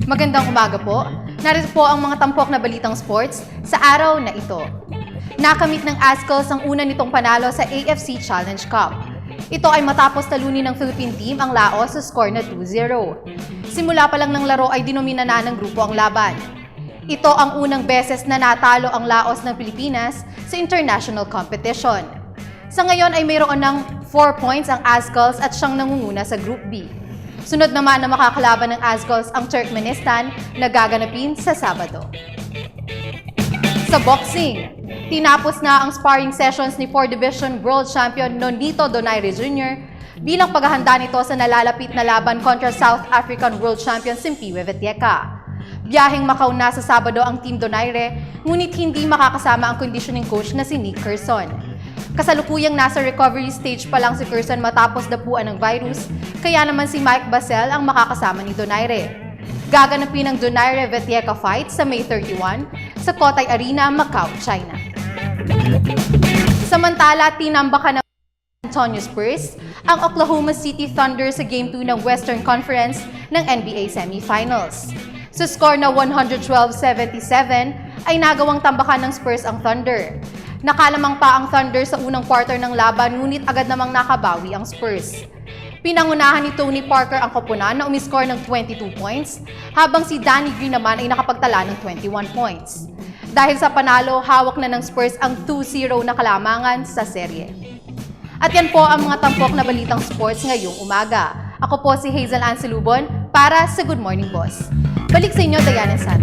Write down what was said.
Magandang umaga po. Narito po ang mga tampok na balitang sports sa araw na ito. Nakamit ng Azcals ang una nitong panalo sa AFC Challenge Cup. Ito ay matapos talunin ng Philippine team ang Laos sa score na 2-0. Simula pa lang ng laro ay dinomina na ng grupo ang laban. Ito ang unang beses na natalo ang Laos ng Pilipinas sa international competition. Sa ngayon ay mayroon ng 4 points ang Azcals at siyang nangunguna sa Group B. Sunod naman na makakalaban ng Azcals ang Turkmenistan na gaganapin sa Sabado. Sa boxing, tinapos na ang sparring sessions ni 4th Division World Champion Nonito Donaire Jr. bilang paghahanda nito sa nalalapit na laban kontra South African World Champion Simpiwe Vetieka. Biyaheng Macau na sa Sabado ang Team Donaire, ngunit hindi makakasama ang conditioning coach na si Nick Curson. Kasalukuyang nasa recovery stage pa lang si Curson matapos dapuan ng virus, kaya naman si Mike Basel ang makakasama ni Donaire. Gaganapin ang Donaire Vetieka fight sa May 31 sa Cotai Arena, Macau, China. Samantala, tinambakan ng Antonio Spurs ang Oklahoma City Thunder sa Game 2 ng Western Conference ng NBA Semifinals. Sa score na 112-77 ay nagawang tambakan ng Spurs ang Thunder. Nakalamang pa ang Thunder sa unang quarter ng laban, ngunit agad namang nakabawi ang Spurs. Pinangunahan ni Tony Parker ang koponan na umiscore ng 22 points, habang si Danny Green naman ay nakapagtala ng 21 points. Dahil sa panalo, hawak na ng Spurs ang 2-0 na kalamangan sa serye. At yan po ang mga tampok na balitang sports ngayong umaga. Ako po si Hazel Ann Salubon para sa Good Morning Boss. Balik sa inyo, Diana San.